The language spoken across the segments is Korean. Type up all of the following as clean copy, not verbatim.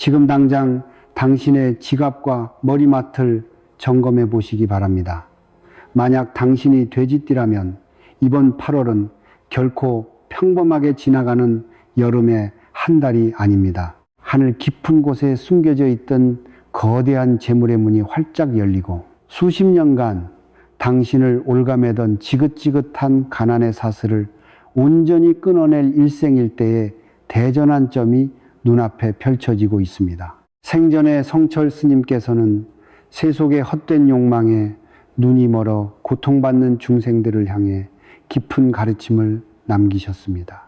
지금 당장 당신의 지갑과 머리맡을 점검해 보시기 바랍니다. 만약 당신이 돼지띠라면 이번 8월은 결코 평범하게 지나가는 여름의 한 달이 아닙니다. 하늘 깊은 곳에 숨겨져 있던 거대한 재물의 문이 활짝 열리고 수십 년간 당신을 올가매던 지긋지긋한 가난의 사슬을 온전히 끊어낼 일생일대의 대전환점이 눈앞에 펼쳐지고 있습니다. 생전에 성철 스님께서는 세속의 헛된 욕망에 눈이 멀어 고통받는 중생들을 향해 깊은 가르침을 남기셨습니다.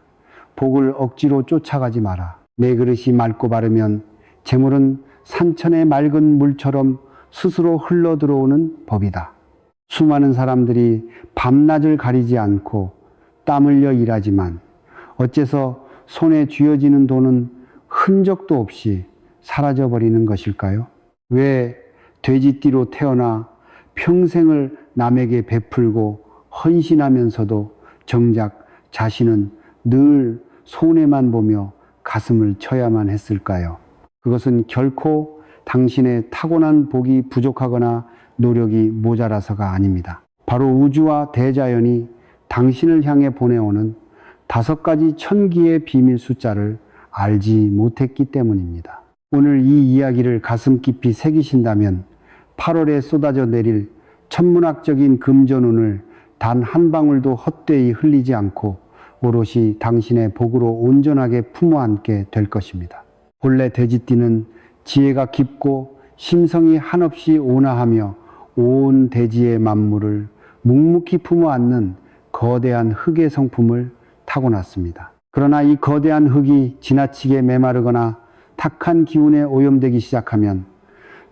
복을 억지로 쫓아가지 마라. 내 그릇이 맑고 바르면 재물은 산천의 맑은 물처럼 스스로 흘러 들어오는 법이다. 수많은 사람들이 밤낮을 가리지 않고 땀 흘려 일하지만 어째서 손에 쥐어지는 돈은 흔적도 없이 사라져버리는 것일까요? 왜 돼지띠로 태어나 평생을 남에게 베풀고 헌신하면서도 정작 자신은 늘 손해만 보며 가슴을 쳐야만 했을까요? 그것은 결코 당신의 타고난 복이 부족하거나 노력이 모자라서가 아닙니다. 바로 우주와 대자연이 당신을 향해 보내오는 5가지 천기의 비밀 숫자를 알지 못했기 때문입니다. 오늘 이 이야기를 가슴 깊이 새기신다면 8월에 쏟아져 내릴 천문학적인 금전운을 단 한 방울도 헛되이 흘리지 않고 오롯이 당신의 복으로 온전하게 품어 안게 될 것입니다. 본래 돼지띠는 지혜가 깊고 심성이 한없이 온화하며 온 대지의 만물을 묵묵히 품어 안는 거대한 흙의 성품을 타고났습니다. 그러나 이 거대한 흙이 지나치게 메마르거나 탁한 기운에 오염되기 시작하면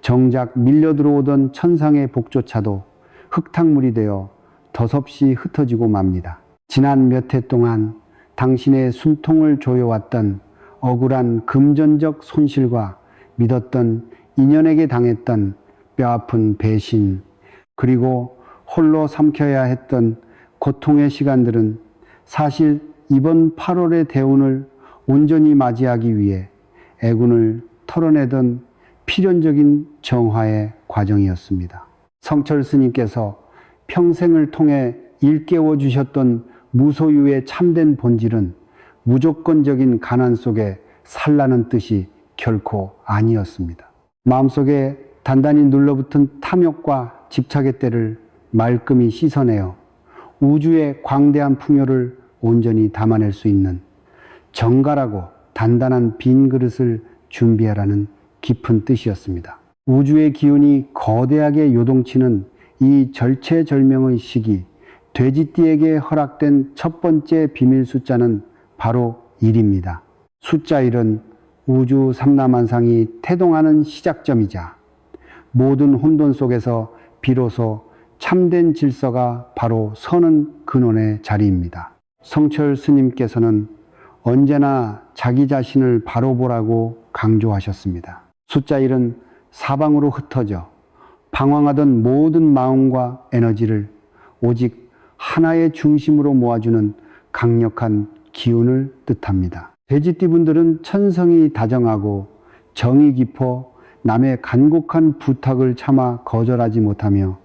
정작 밀려 들어오던 천상의 복조차도 흙탕물이 되어 덧없이 흩어지고 맙니다. 지난 몇 해 동안 당신의 숨통을 조여왔던 억울한 금전적 손실과 믿었던 인연에게 당했던 뼈아픈 배신, 그리고 홀로 삼켜야 했던 고통의 시간들은 사실 이번 8월의 대운을 온전히 맞이하기 위해 애군을 털어내던 필연적인 정화의 과정이었습니다. 성철 스님께서 평생을 통해 일깨워 주셨던 무소유의 참된 본질은 무조건적인 가난 속에 살라는 뜻이 결코 아니었습니다. 마음속에 단단히 눌러붙은 탐욕과 집착의 때를 말끔히 씻어내어 우주의 광대한 풍요를 온전히 담아낼 수 있는 정갈하고 단단한 빈 그릇을 준비하라는 깊은 뜻이었습니다. 우주의 기운이 거대하게 요동치는 이 절체절명의 시기, 돼지띠에게 허락된 첫 번째 비밀 숫자는 바로 1입니다. 숫자 1은 우주 삼라만상이 태동하는 시작점이자 모든 혼돈 속에서 비로소 참된 질서가 바로 서는 근원의 자리입니다. 성철 스님께서는 언제나 자기 자신을 바로 보라고 강조하셨습니다. 숫자 1은 사방으로 흩어져 방황하던 모든 마음과 에너지를 오직 하나의 중심으로 모아주는 강력한 기운을 뜻합니다. 돼지띠 분들은 천성이 다정하고 정이 깊어 남의 간곡한 부탁을 차마 거절하지 못하며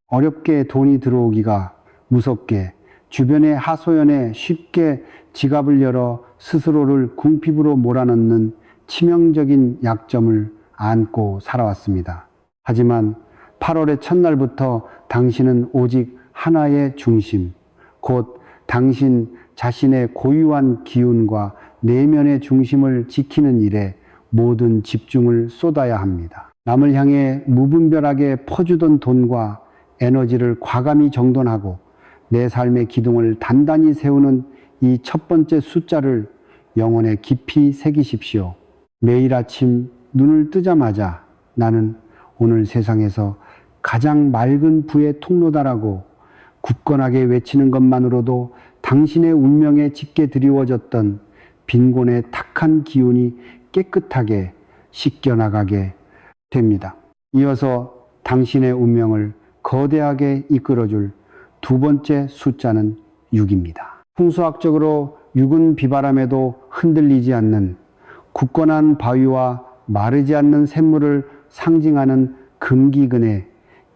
어렵게 돈이 들어오기가 무섭게 주변의 하소연에 쉽게 지갑을 열어 스스로를 궁핍으로 몰아넣는 치명적인 약점을 안고 살아왔습니다. 하지만 8월의 첫날부터 당신은 오직 하나의 중심, 곧 당신 자신의 고유한 기운과 내면의 중심을 지키는 일에 모든 집중을 쏟아야 합니다. 남을 향해 무분별하게 퍼주던 돈과 에너지를 과감히 정돈하고 내 삶의 기둥을 단단히 세우는 이 첫 번째 숫자를 영혼에 깊이 새기십시오. 매일 아침 눈을 뜨자마자 나는 오늘 세상에서 가장 맑은 부의 통로다라고 굳건하게 외치는 것만으로도 당신의 운명에 짙게 드리워졌던 빈곤의 탁한 기운이 깨끗하게 씻겨나가게 됩니다. 이어서 당신의 운명을 거대하게 이끌어줄 두 번째 숫자는 6입니다. 풍수학적으로 6은 비바람에도 흔들리지 않는 굳건한 바위와 마르지 않는 샘물을 상징하는 금기근의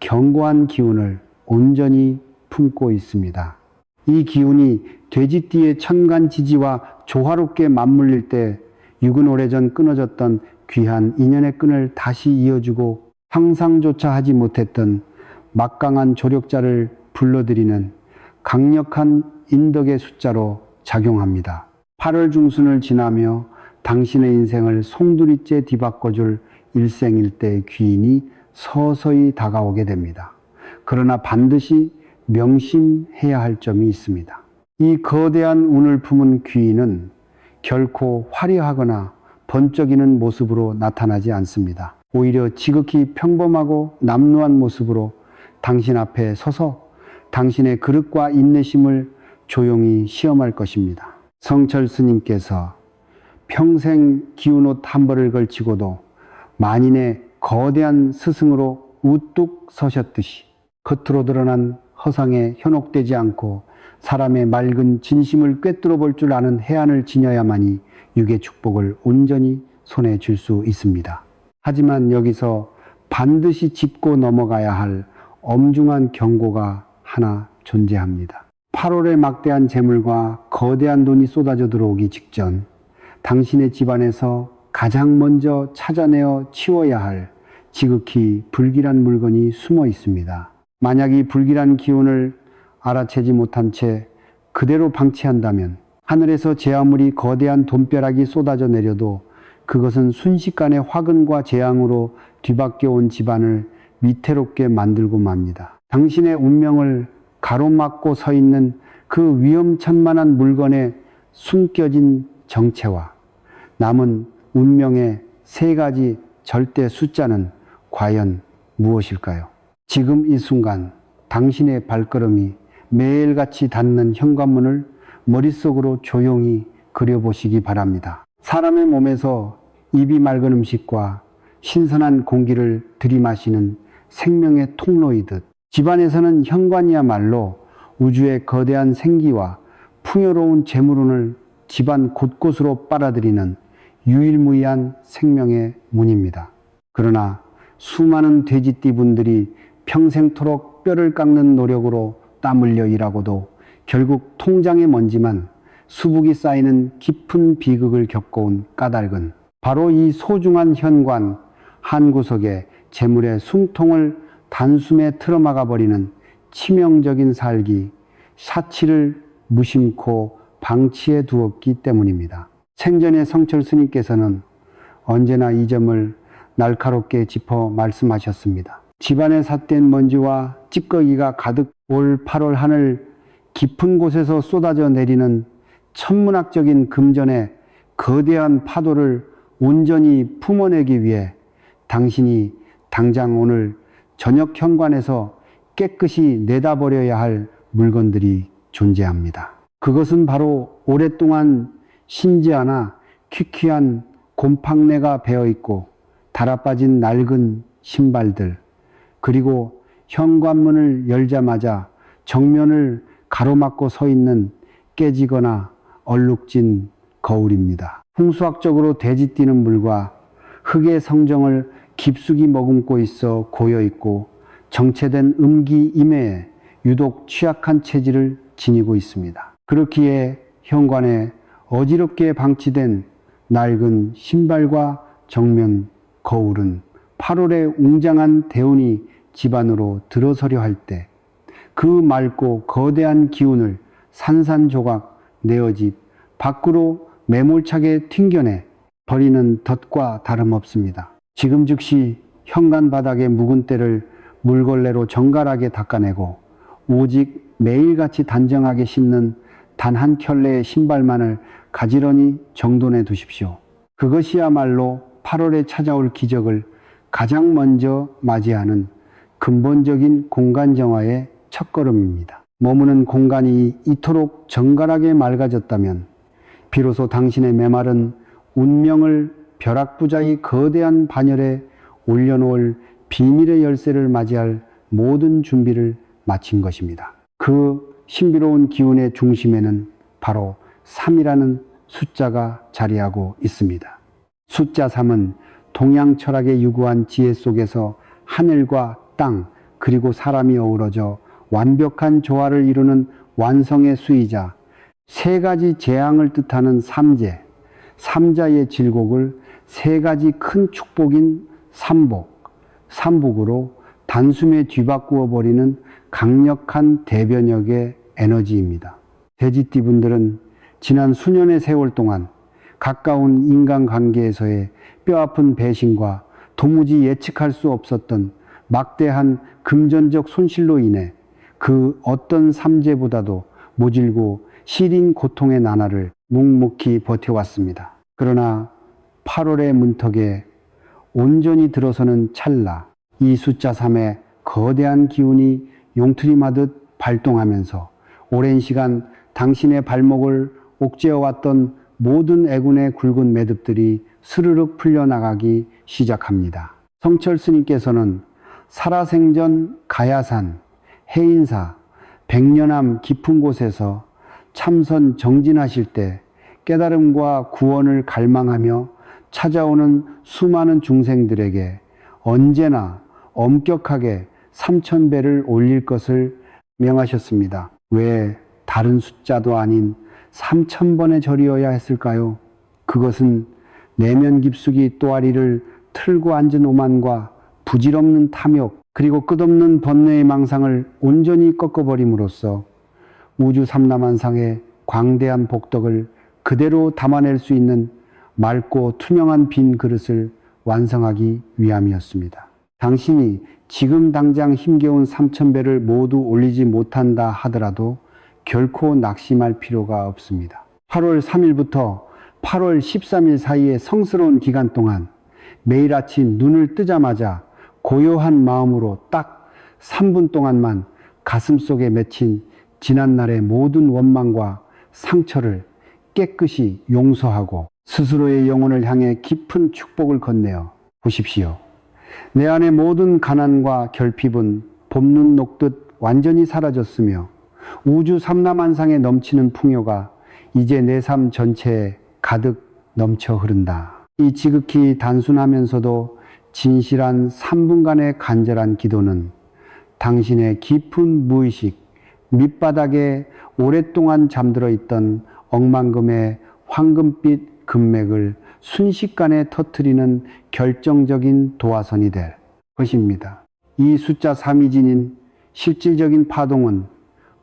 견고한 기운을 온전히 품고 있습니다. 이 기운이 돼지띠의 천간지지와 조화롭게 맞물릴 때 육은 오래전 끊어졌던 귀한 인연의 끈을 다시 이어주고 상상조차 하지 못했던 막강한 조력자를 불러들이는 강력한 인덕의 숫자로 작용합니다. 8월 중순을 지나며 당신의 인생을 송두리째 뒤바꿔줄 일생일대의 귀인이 서서히 다가오게 됩니다. 그러나 반드시 명심해야 할 점이 있습니다. 이 거대한 운을 품은 귀인은 결코 화려하거나 번쩍이는 모습으로 나타나지 않습니다. 오히려 지극히 평범하고 남루한 모습으로 당신 앞에 서서 당신의 그릇과 인내심을 조용히 시험할 것입니다. 성철 스님께서 평생 기운옷 한 벌을 걸치고도 만인의 거대한 스승으로 우뚝 서셨듯이 겉으로 드러난 허상에 현혹되지 않고 사람의 맑은 진심을 꿰뚫어 볼 줄 아는 해안을 지녀야만이 육의 축복을 온전히 손에 쥘 수 있습니다. 하지만 여기서 반드시 짚고 넘어가야 할 엄중한 경고가 하나 존재합니다. 8월의 막대한 재물과 거대한 돈이 쏟아져 들어오기 직전 당신의 집안에서 가장 먼저 찾아내어 치워야 할 지극히 불길한 물건이 숨어 있습니다. 만약 이 불길한 기운을 알아채지 못한 채 그대로 방치한다면 하늘에서 제 아무리 거대한 돈벼락이 쏟아져 내려도 그것은 순식간에 화근과 재앙으로 뒤바뀌어 온 집안을 위태롭게 만들고 맙니다. 당신의 운명을 가로막고 서 있는 그 위험천만한 물건에 숨겨진 정체와 남은 운명의 3가지 절대 숫자는 과연 무엇일까요? 지금 이 순간 당신의 발걸음이 매일같이 닿는 현관문을 머릿속으로 조용히 그려보시기 바랍니다. 사람의 몸에서 입이 맑은 음식과 신선한 공기를 들이마시는 생명의 통로이듯 집안에서는 현관이야말로 우주의 거대한 생기와 풍요로운 재물운을 집안 곳곳으로 빨아들이는 유일무이한 생명의 문입니다. 그러나 수많은 돼지띠분들이 평생토록 뼈를 깎는 노력으로 땀 흘려 일하고도 결국 통장의 먼지만 수북이 쌓이는 깊은 비극을 겪어온 까닭은 바로 이 소중한 현관 한 구석에 재물의 숨통을 단숨에 틀어막아 버리는 치명적인 살기, 사치를 무심코 방치해 두었기 때문입니다. 생전에 성철 스님께서는 언제나 이 점을 날카롭게 짚어 말씀하셨습니다. 집안에 삿된 먼지와 찌꺼기가 가득 올 8월 하늘 깊은 곳에서 쏟아져 내리는 천문학적인 금전의 거대한 파도를 온전히 품어내기 위해 당신이 당장 오늘 저녁 현관에서 깨끗이 내다버려야 할 물건들이 존재합니다. 그것은 바로 오랫동안 신지 않아 퀴퀴한 곰팡내가 배어있고 달아빠진 낡은 신발들, 그리고 현관문을 열자마자 정면을 가로막고 서 있는 깨지거나 얼룩진 거울입니다. 풍수학적으로 돼지띠는 물과 흙의 성정을 깊숙이 머금고 있어 고여있고 정체된 음기임해에 유독 취약한 체질을 지니고 있습니다. 그렇기에 현관에 어지럽게 방치된 낡은 신발과 정면 거울은 8월의 웅장한 대운이 집안으로 들어서려 할 때 그 맑고 거대한 기운을 산산조각 내어집 밖으로 매몰차게 튕겨내 버리는 덫과 다름없습니다. 지금 즉시 현관 바닥의 묵은 때를 물걸레로 정갈하게 닦아내고 오직 매일같이 단정하게 신는 단 한 켤레의 신발만을 가지런히 정돈해 두십시오. 그것이야말로 8월에 찾아올 기적을 가장 먼저 맞이하는 근본적인 공간 정화의 첫걸음입니다. 머무는 공간이 이토록 정갈하게 맑아졌다면 비로소 당신의 메마른 운명을 벼락부자의 거대한 반열에 올려놓을 비밀의 열쇠를 맞이할 모든 준비를 마친 것입니다. 그 신비로운 기운의 중심에는 바로 3이라는 숫자가 자리하고 있습니다. 숫자 3은 동양 철학의 유구한 지혜 속에서 하늘과 땅 그리고 사람이 어우러져 완벽한 조화를 이루는 완성의 수이자 세 가지 재앙을 뜻하는 삼재, 삼자의 질곡을 세 가지 큰 축복인 삼복, 삼복으로 단숨에 뒤바꾸어 버리는 강력한 대변역의 에너지입니다. 돼지띠분들은 지난 수년의 세월 동안 가까운 인간관계에서의 뼈아픈 배신과 도무지 예측할 수 없었던 막대한 금전적 손실로 인해 그 어떤 삼재보다도 모질고 시린 고통의 나날을 묵묵히 버텨왔습니다. 그러나 8월의 문턱에 온전히 들어서는 찰나 이 숫자 3의 거대한 기운이 용트림하듯 발동하면서 오랜 시간 당신의 발목을 옥죄어왔던 모든 애군의 굵은 매듭들이 스르륵 풀려나가기 시작합니다. 성철 스님께서는 살아생전 가야산, 해인사, 백년암 깊은 곳에서 참선 정진하실 때 깨달음과 구원을 갈망하며 찾아오는 수많은 중생들에게 언제나 엄격하게 3000배를 올릴 것을 명하셨습니다. 왜 다른 숫자도 아닌 3000번의 절이어야 했을까요? 그것은 내면 깊숙이 또아리를 틀고 앉은 오만과 부질없는 탐욕 그리고 끝없는 번뇌의 망상을 온전히 꺾어버림으로써 우주 삼라만상의 광대한 복덕을 그대로 담아낼 수 있는 맑고 투명한 빈 그릇을 완성하기 위함이었습니다. 당신이 지금 당장 힘겨운 3000배를 모두 올리지 못한다 하더라도 결코 낙심할 필요가 없습니다. 8월 3일부터 8월 13일 사이의 성스러운 기간 동안 매일 아침 눈을 뜨자마자 고요한 마음으로 딱 3분 동안만 가슴속에 맺힌 지난날의 모든 원망과 상처를 깨끗이 용서하고 스스로의 영혼을 향해 깊은 축복을 건네어 보십시오. 내 안의 모든 가난과 결핍은 봄눈 녹듯 완전히 사라졌으며 우주 삼라만상에 넘치는 풍요가 이제 내 삶 전체에 가득 넘쳐 흐른다. 이 지극히 단순하면서도 진실한 3분간의 간절한 기도는 당신의 깊은 무의식 밑바닥에 오랫동안 잠들어 있던 억만금의 황금빛 금맥을 순식간에 터뜨리는 결정적인 도화선이 될 것입니다. 이 숫자 3이 지닌 실질적인 파동은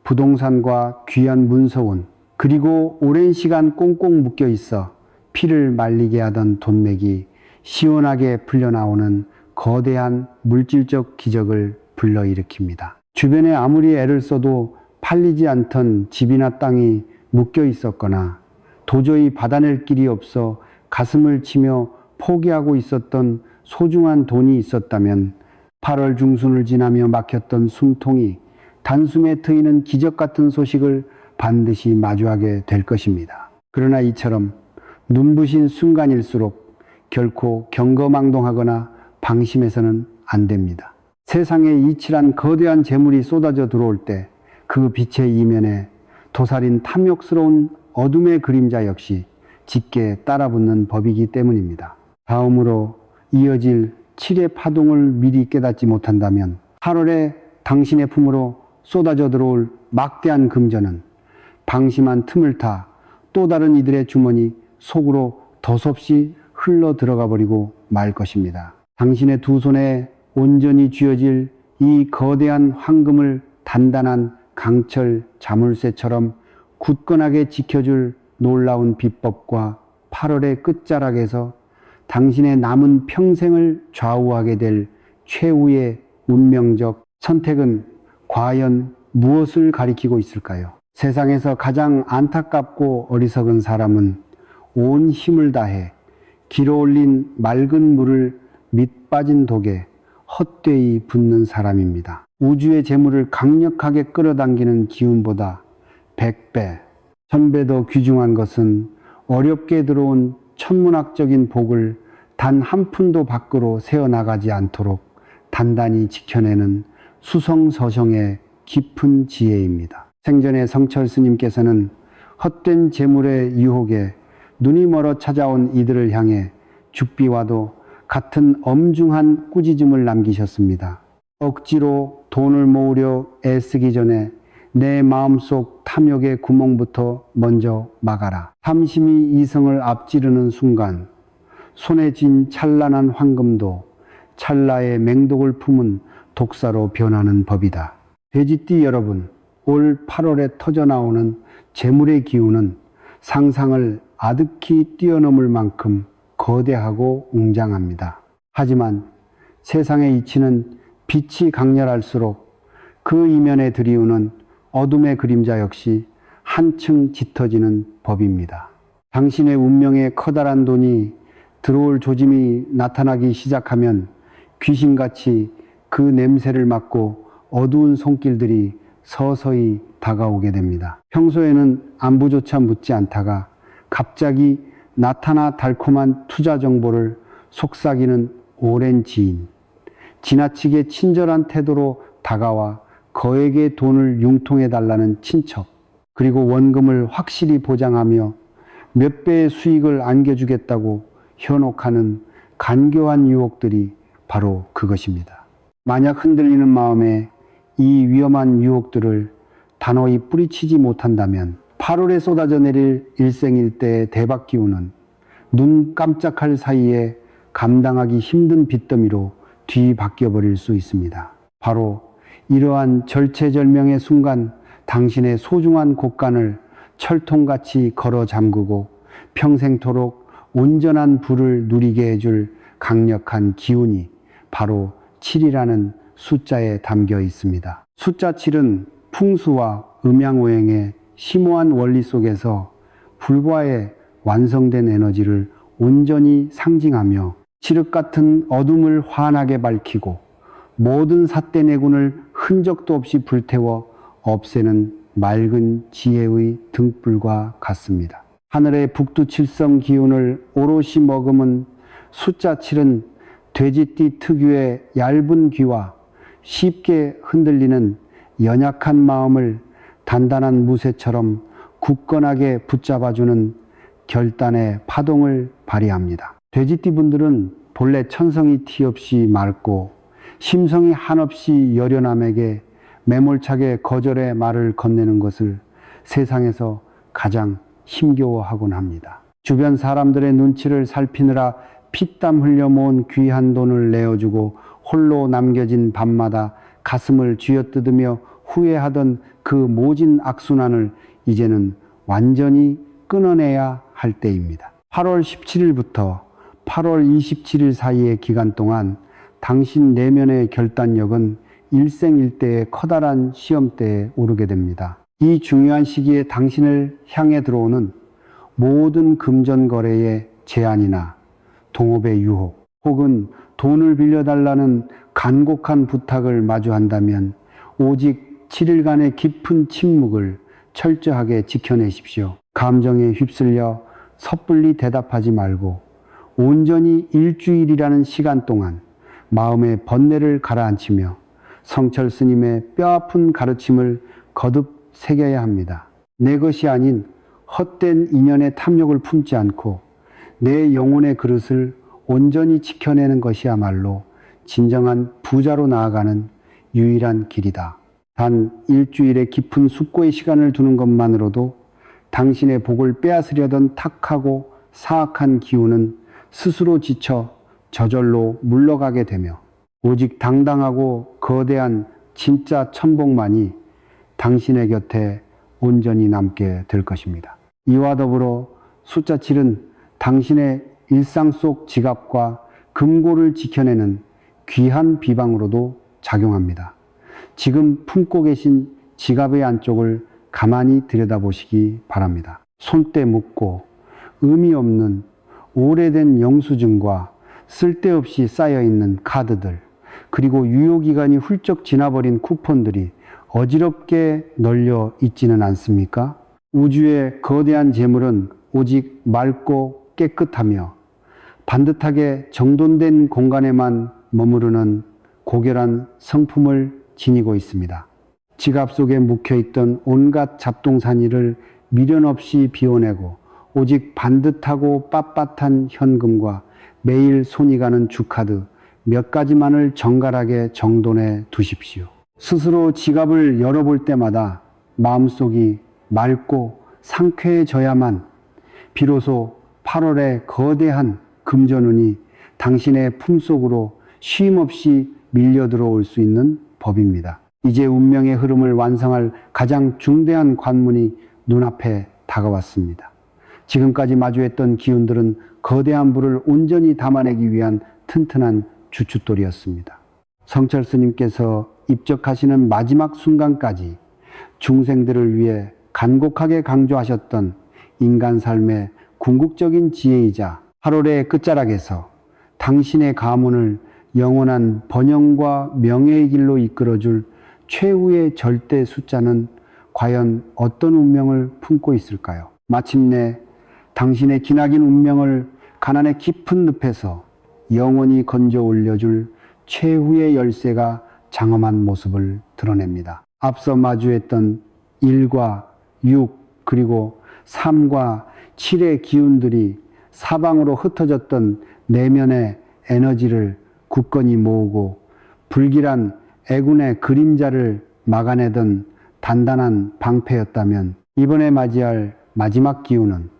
부동산과 귀한 문서원 그리고 오랜 시간 꽁꽁 묶여 있어 피를 말리게 하던 돈맥이 시원하게 풀려나오는 거대한 물질적 기적을 불러일으킵니다. 주변에 아무리 애를 써도 팔리지 않던 집이나 땅이 묶여 있었거나 도저히 받아낼 길이 없어 가슴을 치며 포기하고 있었던 소중한 돈이 있었다면 8월 중순을 지나며 막혔던 숨통이 단숨에 트이는 기적 같은 소식을 반드시 마주하게 될 것입니다. 그러나 이처럼 눈부신 순간일수록 결코 경거망동하거나 방심해서는 안 됩니다. 세상에 이칠한 거대한 재물이 쏟아져 들어올 때 그 빛의 이면에 도살인 탐욕스러운 어둠의 그림자 역시 짙게 따라붙는 법이기 때문입니다. 다음으로 이어질 7의 파동을 미리 깨닫지 못한다면 8월에 당신의 품으로 쏟아져 들어올 막대한 금전은 방심한 틈을 타 또 다른 이들의 주머니 속으로 덧없이 흘러 들어가 버리고 말 것입니다. 당신의 두 손에 온전히 쥐어질 이 거대한 황금을 단단한 강철 자물쇠처럼 굳건하게 지켜줄 놀라운 비법과 8월의 끝자락에서 당신의 남은 평생을 좌우하게 될 최후의 운명적 선택은 과연 무엇을 가리키고 있을까요? 세상에서 가장 안타깝고 어리석은 사람은 온 힘을 다해 길어올린 맑은 물을 밑빠진 독에 헛되이 붓는 사람입니다. 우주의 재물을 강력하게 끌어당기는 기운보다 100배, 1000배 더 귀중한 것은 어렵게 들어온 천문학적인 복을 단 한 푼도 밖으로 새어나가지 않도록 단단히 지켜내는 수성서성의 깊은 지혜입니다. 생전에 성철 스님께서는 헛된 재물의 유혹에 눈이 멀어 찾아온 이들을 향해 죽비와도 같은 엄중한 꾸짖음을 남기셨습니다. 억지로 돈을 모으려 애쓰기 전에 내 마음속 탐욕의 구멍부터 먼저 막아라. 탐심이 이성을 앞지르는 순간 손에 쥔 찬란한 황금도 찰나의 맹독을 품은 독사로 변하는 법이다. 돼지띠 여러분, 올 8월에 터져나오는 재물의 기운은 상상을 아득히 뛰어넘을 만큼 거대하고 웅장합니다. 하지만 세상의 이치는 빛이 강렬할수록 그 이면에 드리우는 어둠의 그림자 역시 한층 짙어지는 법입니다. 당신의 운명에 커다란 돈이 들어올 조짐이 나타나기 시작하면 귀신같이 그 냄새를 맡고 어두운 손길들이 서서히 다가오게 됩니다. 평소에는 안부조차 묻지 않다가 갑자기 나타나 달콤한 투자 정보를 속삭이는 오랜 지인, 지나치게 친절한 태도로 다가와 거액의 돈을 융통해 달라는 친척, 그리고 원금을 확실히 보장하며 몇 배의 수익을 안겨주겠다고 현혹하는 간교한 유혹들이 바로 그것입니다. 만약 흔들리는 마음에 이 위험한 유혹들을 단호히 뿌리치지 못한다면 8월에 쏟아져 내릴 일생일대의 대박 기운은 눈 깜짝할 사이에 감당하기 힘든 빚더미로 뒤바뀌어 버릴 수 있습니다. 바로 이러한 절체절명의 순간 당신의 소중한 곳간을 철통같이 걸어 잠그고 평생토록 온전한 부를 누리게 해줄 강력한 기운이 바로 7이라는 숫자에 담겨 있습니다. 숫자 7은 풍수와 음양오행의 심오한 원리 속에서 불과의 완성된 에너지를 온전히 상징하며 칠흑 같은 어둠을 환하게 밝히고 모든 삿대내군을 흔적도 없이 불태워 없애는 맑은 지혜의 등불과 같습니다. 하늘의 북두칠성 기운을 오롯이 머금은 숫자 7은 돼지띠 특유의 얇은 귀와 쉽게 흔들리는 연약한 마음을 단단한 무쇠처럼 굳건하게 붙잡아주는 결단의 파동을 발휘합니다. 돼지띠 분들은 본래 천성이 티 없이 맑고 심성이 한없이 여려남에게 매몰차게 거절의 말을 건네는 것을 세상에서 가장 힘겨워하곤 합니다. 주변 사람들의 눈치를 살피느라 피땀 흘려 모은 귀한 돈을 내어주고 홀로 남겨진 밤마다 가슴을 쥐어뜯으며 후회하던 그 모진 악순환을 이제는 완전히 끊어내야 할 때입니다. 8월 17일부터 8월 27일 사이의 기간 동안 당신 내면의 결단력은 일생일대의 커다란 시험대에 오르게 됩니다. 이 중요한 시기에 당신을 향해 들어오는 모든 금전거래의 제안이나 동업의 유혹, 혹은 돈을 빌려달라는 간곡한 부탁을 마주한다면 오직 7일간의 깊은 침묵을 철저하게 지켜내십시오. 감정에 휩쓸려 섣불리 대답하지 말고 온전히 일주일이라는 시간 동안 마음의 번뇌를 가라앉히며 성철 스님의 뼈아픈 가르침을 거듭 새겨야 합니다. 내 것이 아닌 헛된 인연의 탐욕을 품지 않고 내 영혼의 그릇을 온전히 지켜내는 것이야말로 진정한 부자로 나아가는 유일한 길이다. 단 일주일의 깊은 숙고의 시간을 두는 것만으로도 당신의 복을 빼앗으려던 탁하고 사악한 기운은 스스로 지쳐 저절로 물러가게 되며 오직 당당하고 거대한 진짜 천복만이 당신의 곁에 온전히 남게 될 것입니다. 이와 더불어 숫자 7은 당신의 일상 속 지갑과 금고를 지켜내는 귀한 비방으로도 작용합니다. 지금 품고 계신 지갑의 안쪽을 가만히 들여다보시기 바랍니다. 손때 묻고 의미 없는 오래된 영수증과 쓸데없이 쌓여있는 카드들, 그리고 유효기간이 훌쩍 지나버린 쿠폰들이 어지럽게 널려 있지는 않습니까? 우주의 거대한 재물은 오직 맑고 깨끗하며 반듯하게 정돈된 공간에만 머무르는 고결한 성품을 지니고 있습니다. 지갑 속에 묵혀있던 온갖 잡동사니를 미련 없이 비워내고 오직 반듯하고 빳빳한 현금과 매일 손이 가는 주카드 몇 가지만을 정갈하게 정돈해 두십시오. 스스로 지갑을 열어볼 때마다 마음속이 맑고 상쾌해져야만 비로소 8월의 거대한 금전운이 당신의 품속으로 쉼없이 밀려 들어올 수 있는 법입니다. 이제 운명의 흐름을 완성할 가장 중대한 관문이 눈앞에 다가왔습니다. 지금까지 마주했던 기운들은 거대한 불을 온전히 담아내기 위한 튼튼한 주춧돌이었습니다. 성철 스님께서 입적하시는 마지막 순간까지 중생들을 위해 간곡하게 강조하셨던 인간 삶의 궁극적인 지혜이자 8월의 끝자락에서 당신의 가문을 영원한 번영과 명예의 길로 이끌어줄 최후의 절대 숫자는 과연 어떤 운명을 품고 있을까요? 마침내 당신의 기나긴 운명을 가난의 깊은 늪에서 영원히 건져 올려줄 최후의 열쇠가 장엄한 모습을 드러냅니다. 앞서 마주했던 1과 6 그리고 3과 7의 기운들이 사방으로 흩어졌던 내면의 에너지를 굳건히 모으고 불길한 애군의 그림자를 막아내던 단단한 방패였다면 이번에 맞이할 마지막 기운은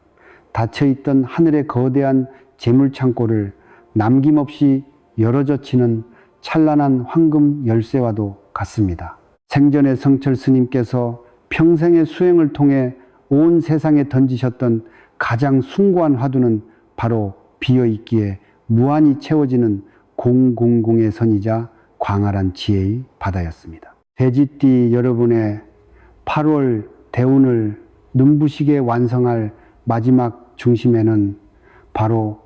닫혀있던 하늘의 거대한 재물창고를 남김없이 열어젖히는 찬란한 황금 열쇠와도 같습니다. 생전에 성철 스님께서 평생의 수행을 통해 온 세상에 던지셨던 가장 숭고한 화두는 바로 비어있기에 무한히 채워지는 공공공의 선이자 광활한 지혜의 바다였습니다. 돼지띠 여러분의 8월 대운을 눈부시게 완성할 마지막 중심에는 바로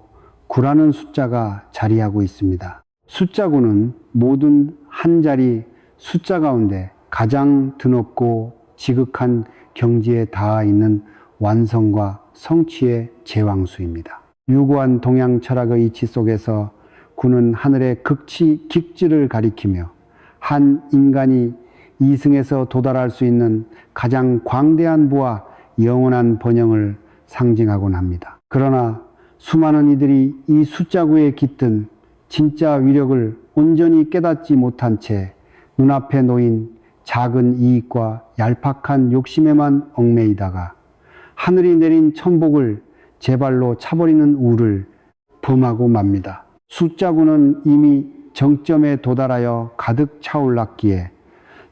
9라는 숫자가 자리하고 있습니다. 숫자 9는 모든 한 자리 숫자 가운데 가장 드높고 지극한 경지에 닿아 있는 완성과 성취의 제왕수입니다. 유구한 동양 철학의 이치 속에서 9는 하늘의極致를 가리키며 한 인간이 이승에서 도달할 수 있는 가장 광대한 부와 영원한 번영을 상징하곤 합니다. 그러나 수많은 이들이 이 숫자 9에 깃든 진짜 위력을 온전히 깨닫지 못한 채 눈앞에 놓인 작은 이익과 얄팍한 욕심에만 얽매이다가 하늘이 내린 천복을 제 발로 차버리는 우를 범하고 맙니다. 숫자 9는 이미 정점에 도달하여 가득 차올랐기에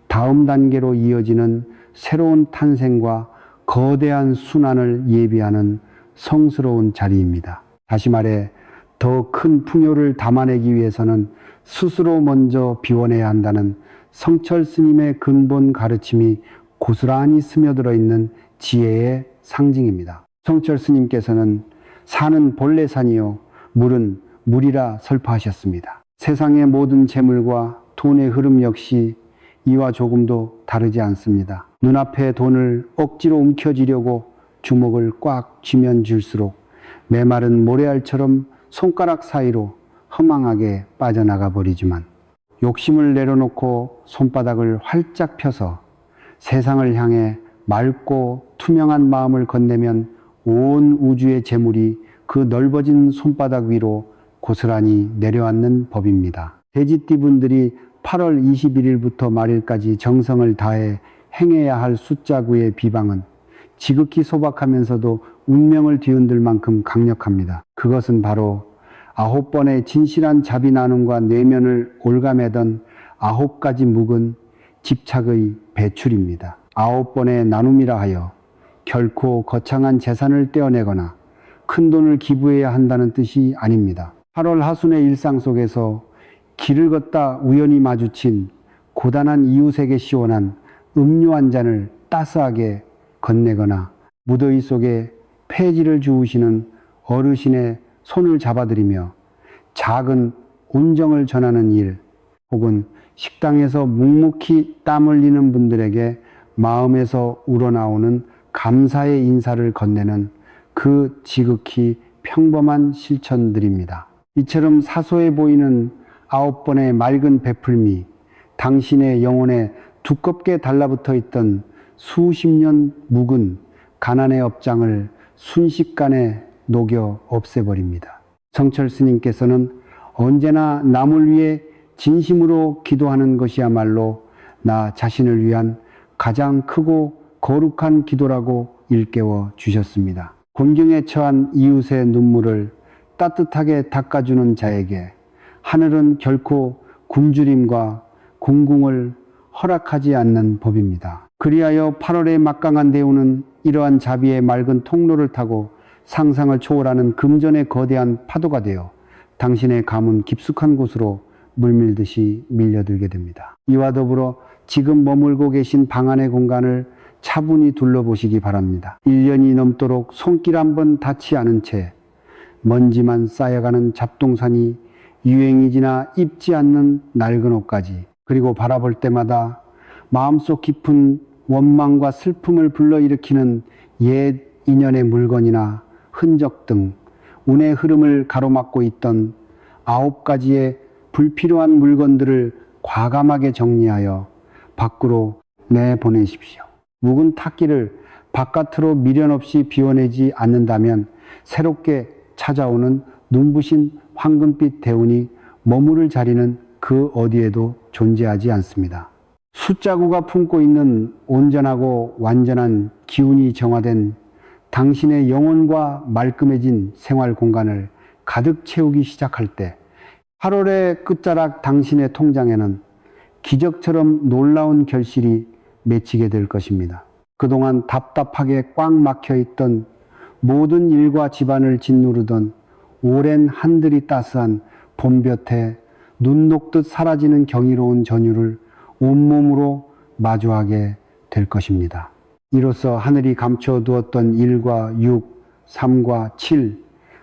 다음 단계로 이어지는 새로운 탄생과 거대한 순환을 예비하는 성스러운 자리입니다. 다시 말해 더 큰 풍요를 담아내기 위해서는 스스로 먼저 비워내야 한다는 성철 스님의 근본 가르침이 고스란히 스며들어 있는 지혜의 상징입니다. 성철 스님께서는 산은 본래 산이요 물은 물이라 설파하셨습니다. 세상의 모든 재물과 돈의 흐름 역시 이와 조금도 다르지 않습니다. 눈앞에 돈을 억지로 움켜쥐려고 주먹을 꽉 쥐면 쥘수록 메마른 모래알처럼 손가락 사이로 허망하게 빠져나가 버리지만 욕심을 내려놓고 손바닥을 활짝 펴서 세상을 향해 맑고 투명한 마음을 건네면 온 우주의 재물이 그 넓어진 손바닥 위로 고스란히 내려앉는 법입니다. 돼지띠 분들이 8월 21일부터 말일까지 정성을 다해 행해야 할 숫자 9의 비방은 지극히 소박하면서도 운명을 뒤흔들 만큼 강력합니다. 그것은 바로 9번의 진실한 자비 나눔과 내면을 올가매던 9가지 묵은 집착의 배출입니다. 9번의 나눔이라 하여 결코 거창한 재산을 떼어내거나 큰 돈을 기부해야 한다는 뜻이 아닙니다. 8월 하순의 일상 속에서 길을 걷다 우연히 마주친 고단한 이웃에게 시원한 음료 한 잔을 따스하게 건네거나 무더위 속에 폐지를 주우시는 어르신의 손을 잡아드리며 작은 온정을 전하는 일, 혹은 식당에서 묵묵히 땀 흘리는 분들에게 마음에서 우러나오는 감사의 인사를 건네는 그 지극히 평범한 실천들입니다. 이처럼 사소해 보이는 9번의 맑은 베풀미, 당신의 영혼에 두껍게 달라붙어 있던 수십 년 묵은 가난의 업장을 순식간에 녹여 없애버립니다. 성철 스님께서는 언제나 남을 위해 진심으로 기도하는 것이야말로 나 자신을 위한 가장 크고 거룩한 기도라고 일깨워 주셨습니다. 곤경에 처한 이웃의 눈물을 따뜻하게 닦아주는 자에게 하늘은 결코 굶주림과 공궁을 허락하지 않는 법입니다. 그리하여 8월의 막강한 대우는 이러한 자비의 맑은 통로를 타고 상상을 초월하는 금전의 거대한 파도가 되어 당신의 가문 깊숙한 곳으로 물밀듯이 밀려들게 됩니다. 이와 더불어 지금 머물고 계신 방 안의 공간을 차분히 둘러보시기 바랍니다. 1년이 넘도록 손길 한번 닿지 않은 채 먼지만 쌓여가는 잡동사니 유행이 지나 입지 않는 낡은 옷까지, 그리고 바라볼 때마다 마음속 깊은 원망과 슬픔을 불러일으키는 옛 인연의 물건이나 흔적 등 운의 흐름을 가로막고 있던 9가지의 불필요한 물건들을 과감하게 정리하여 밖으로 내보내십시오. 묵은 탁기를 바깥으로 미련 없이 비워내지 않는다면 새롭게 찾아오는 눈부신 황금빛 대운이 머무를 자리는 그 어디에도 존재하지 않습니다. 숫자구가 품고 있는 온전하고 완전한 기운이 정화된 당신의 영혼과 말끔해진 생활 공간을 가득 채우기 시작할 때 8월의 끝자락 당신의 통장에는 기적처럼 놀라운 결실이 맺히게 될 것입니다. 그동안 답답하게 꽉 막혀 있던 모든 일과 집안을 짓누르던 오랜 한들이 따스한 봄볕에 눈 녹듯 사라지는 경이로운 전율을 온몸으로 마주하게 될 것입니다. 이로써 하늘이 감춰두었던 1과 6, 3과 7,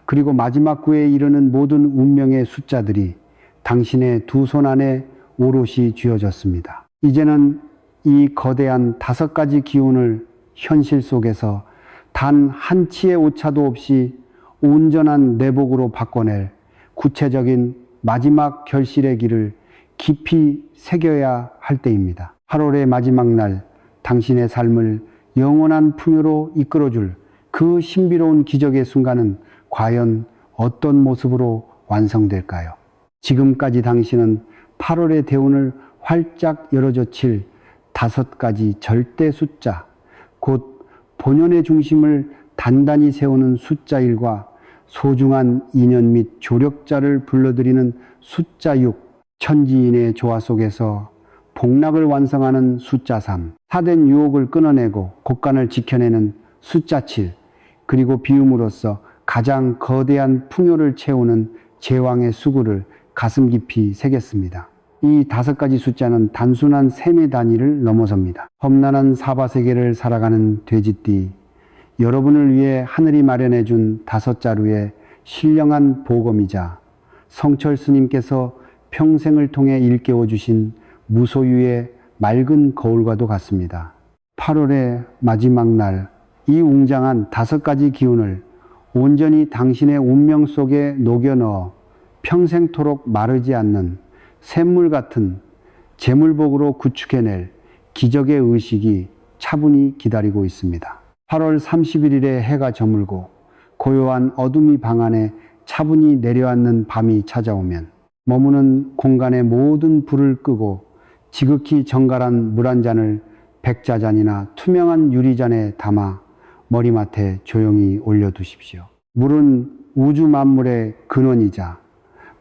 그리고 마지막 9에 이르는 모든 운명의 숫자들이 당신의 두 손 안에 오롯이 쥐어졌습니다. 이제는 이 거대한 5가지 기운을 현실 속에서 단 한 치의 오차도 없이 온전한 내복으로 바꿔낼 구체적인 마지막 결실의 길을 깊이 새겨야 할 때입니다. 8월의 마지막 날 당신의 삶을 영원한 풍요로 이끌어줄 그 신비로운 기적의 순간은 과연 어떤 모습으로 완성될까요? 지금까지 당신은 8월의 대운을 활짝 열어젖힐 5가지 절대 숫자, 곧 본연의 중심을 단단히 세우는 숫자 1과 소중한 인연 및 조력자를 불러들이는 숫자 6, 천지인의 조화 속에서 복락을 완성하는 숫자 3, 사된 유혹을 끊어내고 곳간을 지켜내는 숫자 7, 그리고 비움으로써 가장 거대한 풍요를 채우는 제왕의 수구를 가슴 깊이 새겼습니다. 이 5가지 숫자는 단순한 셈의 단위를 넘어섭니다. 험난한 사바세계를 살아가는 돼지띠, 여러분을 위해 하늘이 마련해 준 5자루의 신령한 보검이자 성철 스님께서 평생을 통해 일깨워 주신 무소유의 맑은 거울과도 같습니다. 8월의 마지막 날, 이 웅장한 5가지 기운을 온전히 당신의 운명 속에 녹여 넣어 평생토록 마르지 않는 샘물 같은 재물복으로 구축해낼 기적의 의식이 차분히 기다리고 있습니다. 8월 31일에 해가 저물고 고요한 어둠이 방 안에 차분히 내려앉는 밤이 찾아오면 머무는 공간의 모든 불을 끄고 지극히 정갈한 물 한 잔을 백자잔이나 투명한 유리잔에 담아 머리맡에 조용히 올려두십시오. 물은 우주 만물의 근원이자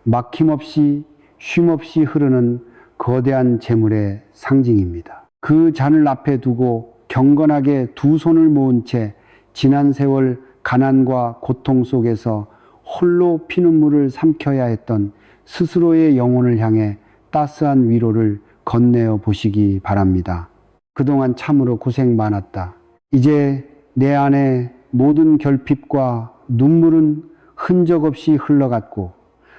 막힘없이 쉼없이 흐르는 거대한 재물의 상징입니다. 그 잔을 앞에 두고 경건하게 두 손을 모은 채 지난 세월 가난과 고통 속에서 홀로 피눈물을 삼켜야 했던 스스로의 영혼을 향해 따스한 위로를 건네어 보시기 바랍니다. 그동안 참으로 고생 많았다. 이제 내 안에 모든 결핍과 눈물은 흔적 없이 흘러갔고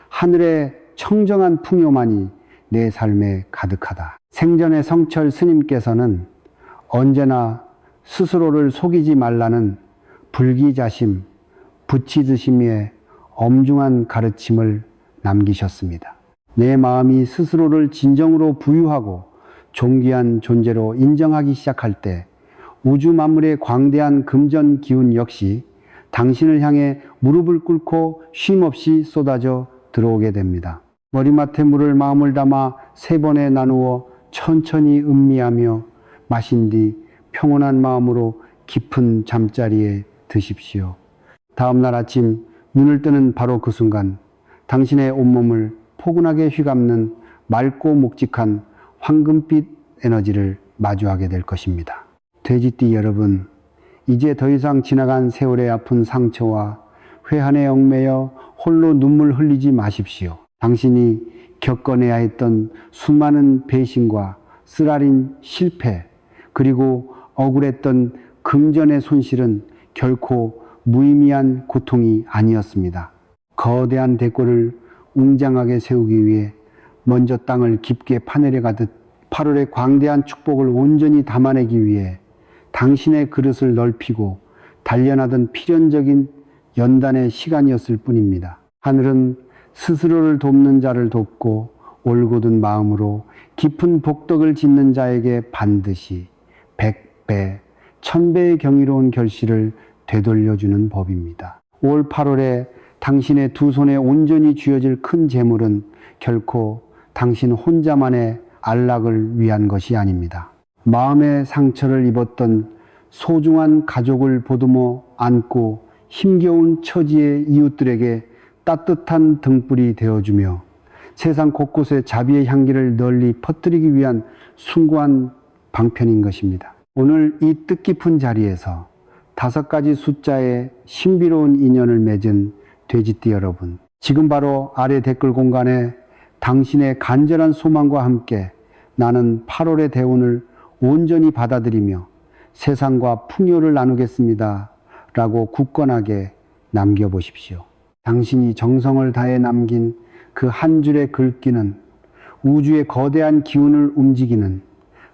하늘의 청정한 풍요만이 내 삶에 가득하다. 생전에 성철 스님께서는 언제나 스스로를 속이지 말라는 불기자심, 부치드심의 엄중한 가르침을 남기셨습니다. 내 마음이 스스로를 진정으로 부유하고 존귀한 존재로 인정하기 시작할 때 우주 만물의 광대한 금전 기운 역시 당신을 향해 무릎을 꿇고 쉼없이 쏟아져 들어오게 됩니다. 머리맡에 물을 마음을 담아 3번에 나누어 천천히 음미하며 마신 뒤 평온한 마음으로 깊은 잠자리에 드십시오. 다음날 아침 눈을 뜨는 바로 그 순간 당신의 온몸을 포근하게 휘감는 맑고 묵직한 황금빛 에너지를 마주하게 될 것입니다. 돼지띠 여러분, 이제 더 이상 지나간 세월의 아픈 상처와 회한에 얽매여 홀로 눈물 흘리지 마십시오. 당신이 겪어내야 했던 수많은 배신과 쓰라린 실패, 그리고 억울했던 금전의 손실은 결코 무의미한 고통이 아니었습니다. 거대한 대궐을 웅장하게 세우기 위해 먼저 땅을 깊게 파내려 가듯 8월의 광대한 축복을 온전히 담아내기 위해 당신의 그릇을 넓히고 단련하던 필연적인 연단의 시간이었을 뿐입니다. 하늘은 스스로를 돕는 자를 돕고 올곧은 마음으로 깊은 복덕을 짓는 자에게 반드시 100배, 1000배의 경이로운 결실을 되돌려주는 법입니다. 올 8월에 당신의 두 손에 온전히 쥐어질 큰 재물은 결코 당신 혼자만의 안락을 위한 것이 아닙니다. 마음의 상처를 입었던 소중한 가족을 보듬어 안고 힘겨운 처지의 이웃들에게 따뜻한 등불이 되어주며 세상 곳곳에 자비의 향기를 널리 퍼뜨리기 위한 숭고한 방편인 것입니다. 오늘 이 뜻깊은 자리에서 5가지 숫자의 신비로운 인연을 맺은 돼지띠 여러분, 지금 바로 아래 댓글 공간에 당신의 간절한 소망과 함께 나는 8월의 대운을 온전히 받아들이며 세상과 풍요를 나누겠습니다 라고 굳건하게 남겨보십시오. 당신이 정성을 다해 남긴 그 한 줄의 글귀는 우주의 거대한 기운을 움직이는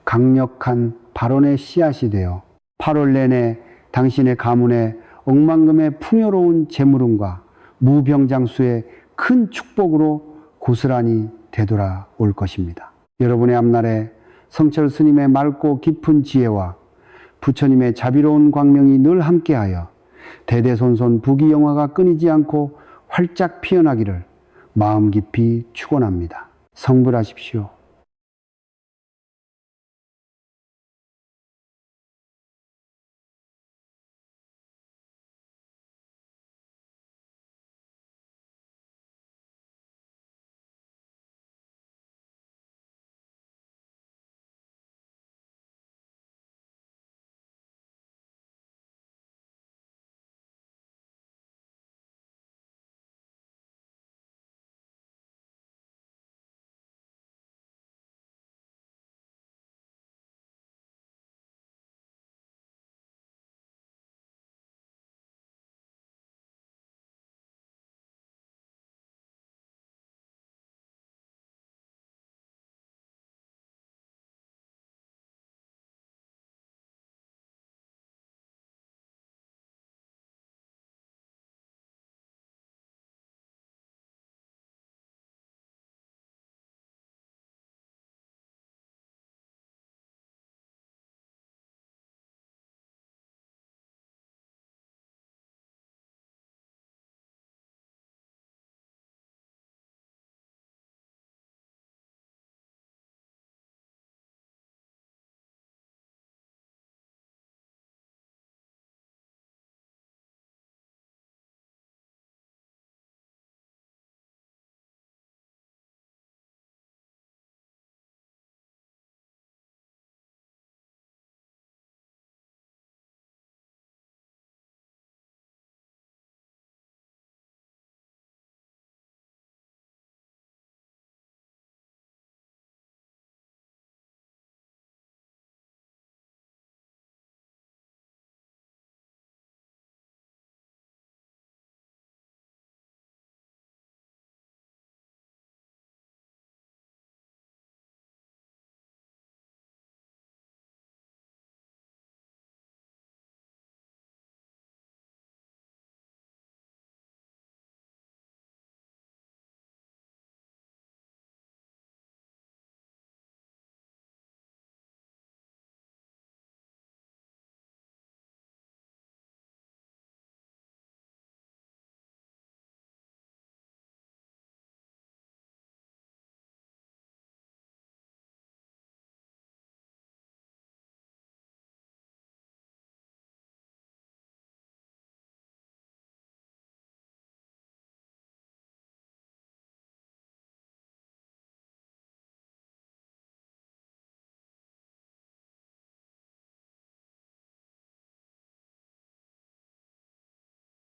강력한 발언의 씨앗이 되어 8월 내내 당신의 가문에 억만금의 풍요로운 재물운과 무병장수의 큰 축복으로 고스란히 되돌아올 것입니다. 여러분의 앞날에 성철 스님의 맑고 깊은 지혜와 부처님의 자비로운 광명이 늘 함께하여 대대손손 부귀영화가 끊이지 않고 활짝 피어나기를 마음 깊이 축원합니다. 성불하십시오.